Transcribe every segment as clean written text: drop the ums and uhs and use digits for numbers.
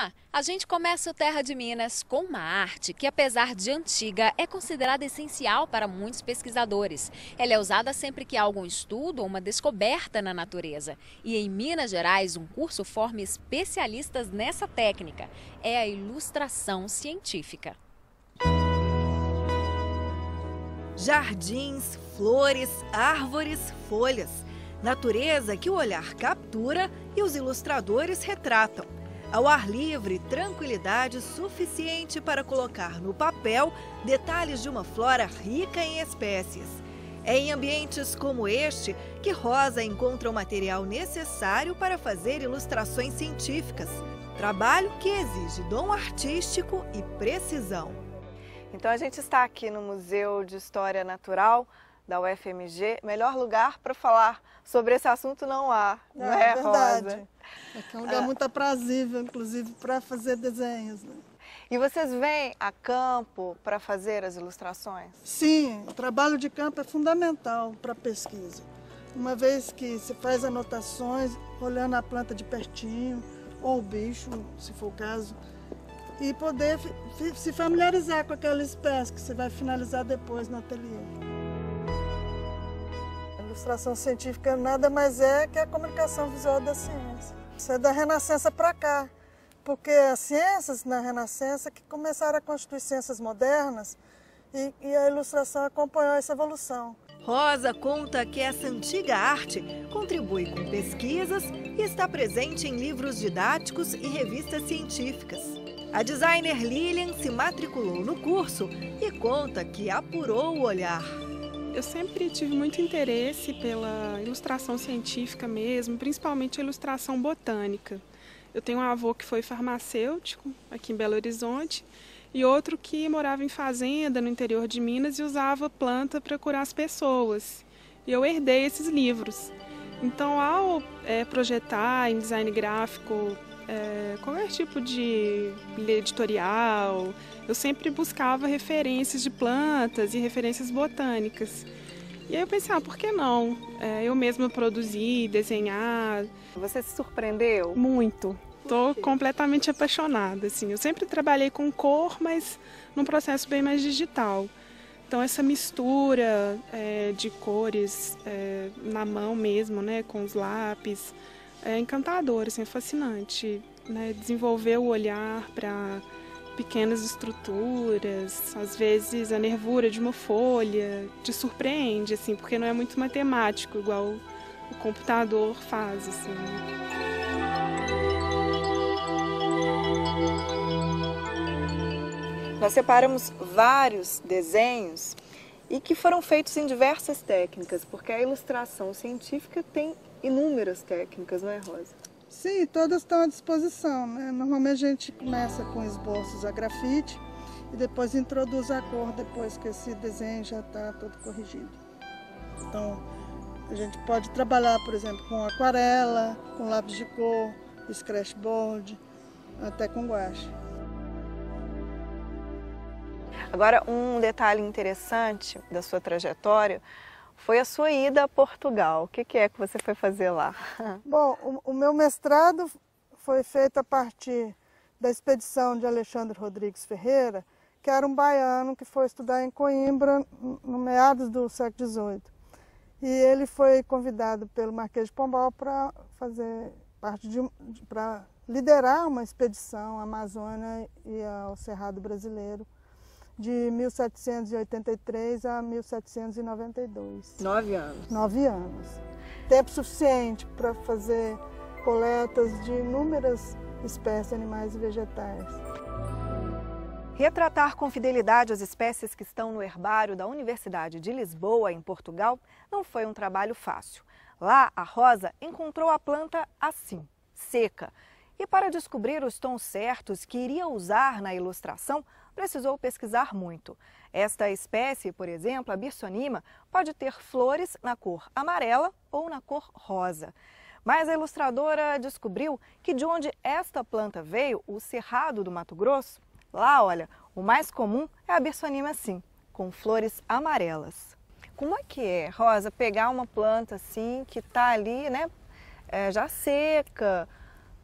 Olá! A gente começa o Terra de Minas com uma arte que, apesar de antiga, é considerada essencial para muitos pesquisadores. Ela é usada sempre que há algum estudo ou uma descoberta na natureza. E em Minas Gerais, um curso forma especialistas nessa técnica. É a ilustração científica. Jardins, flores, árvores, folhas. Natureza que o olhar captura e os ilustradores retratam. Ao ar livre, tranquilidade suficiente para colocar no papel detalhes de uma flora rica em espécies. É em ambientes como este que Rosa encontra o material necessário para fazer ilustrações científicas. Trabalho que exige dom artístico e precisão. Então a gente está aqui no Museu de História Natural da UFMG. Melhor lugar para falar sobre esse assunto não há, não é, verdade. Rosa? Aqui é um lugar muito aprazível, inclusive, para fazer desenhos. Né? E vocês vêm a campo para fazer as ilustrações? Sim, o trabalho de campo é fundamental para a pesquisa. Uma vez que se faz anotações, olhando a planta de pertinho, ou o bicho, se for o caso, e poder se familiarizar com aquela espécie que você vai finalizar depois no ateliê. A ilustração científica nada mais é que a comunicação visual da ciência. Isso é da Renascença para cá, porque as ciências na Renascença que começaram a constituir ciências modernas e a ilustração acompanhou essa evolução. Rosa conta que essa antiga arte contribui com pesquisas e está presente em livros didáticos e revistas científicas. A designer Lilian se matriculou no curso e conta que apurou o olhar. Eu sempre tive muito interesse pela ilustração científica mesmo, principalmente a ilustração botânica. Eu tenho um avô que foi farmacêutico aqui em Belo Horizonte e outro que morava em fazenda no interior de Minas e usava planta para curar as pessoas. E eu herdei esses livros. Então, ao projetar em design gráfico qualquer tipo de editorial, eu sempre buscava referências de plantas e referências botânicas. E aí eu pensei, por que não? Eu mesma produzir, desenhar. Você se surpreendeu? Muito. Estou completamente apaixonada. Assim. Eu sempre trabalhei com cor, mas num processo bem mais digital. Então essa mistura de cores na mão mesmo, né, com os lápis, é encantador, assim, é fascinante, né? Desenvolver o olhar para pequenas estruturas, às vezes a nervura de uma folha te surpreende, assim, porque não é muito matemático, igual o computador faz, assim. Nós separamos vários desenhos e que foram feitos em diversas técnicas, porque a ilustração científica tem inúmeras técnicas, não é, Rosa? Sim, todas estão à disposição. Né? Normalmente a gente começa com esboços a grafite e depois introduz a cor depois que esse desenho já está todo corrigido. Então, a gente pode trabalhar, por exemplo, com aquarela, com lápis de cor, scratchboard, até com guache. Agora, um detalhe interessante da sua trajetória foi a sua ida a Portugal. O que é que você foi fazer lá? Bom, o meu mestrado foi feito a partir da expedição de Alexandre Rodrigues Ferreira, que era um baiano que foi estudar em Coimbra no meados do século XVIII. E ele foi convidado pelo Marquês de Pombal para fazer parte para liderar uma expedição à Amazônia e ao Cerrado Brasileiro de 1783 a 1792. 9 anos. 9 anos. Tempo suficiente para fazer coletas de inúmeras espécies de animais e vegetais. Retratar com fidelidade as espécies que estão no herbário da Universidade de Lisboa, em Portugal, não foi um trabalho fácil. Lá, a Rosa encontrou a planta assim, seca. E para descobrir os tons certos que iria usar na ilustração, precisou pesquisar muito. Esta espécie, por exemplo, a Birsonima, pode ter flores na cor amarela ou na cor rosa. Mas a ilustradora descobriu que de onde esta planta veio, o Cerrado do Mato Grosso, lá, olha, o mais comum é a Birsonima assim, com flores amarelas. Como é que é, Rosa, pegar uma planta assim que está ali, né, já seca,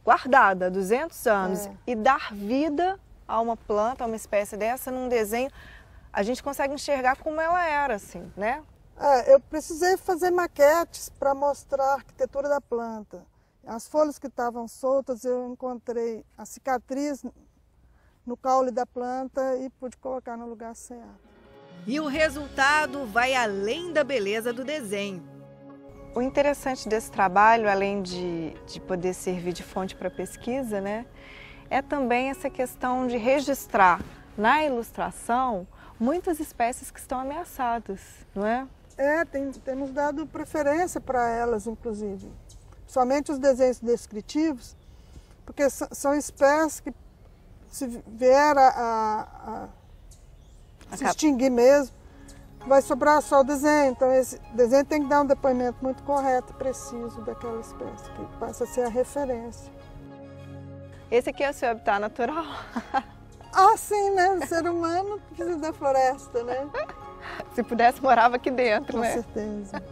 guardada há 200 anos e dar vida a uma planta, a uma espécie dessa, num desenho, a gente consegue enxergar como ela era, assim, né? Eu precisei fazer maquetes para mostrar a arquitetura da planta. As folhas que estavam soltas, eu encontrei a cicatriz no caule da planta e pude colocar no lugar certo. E o resultado vai além da beleza do desenho. O interessante desse trabalho, além de poder servir de fonte para pesquisa, né, é também essa questão de registrar na ilustração muitas espécies que estão ameaçadas, não é? Temos dado preferência para elas, inclusive. Somente os desenhos descritivos, porque são espécies que, se vier a se extinguir mesmo, vai sobrar só o desenho. Então, esse desenho tem que dar um depoimento muito correto e preciso daquela espécie, que passa a ser a referência. Esse aqui é o seu habitat natural? Sim, né? O ser humano precisa da floresta, né? Se pudesse, morava aqui dentro, né? Com certeza.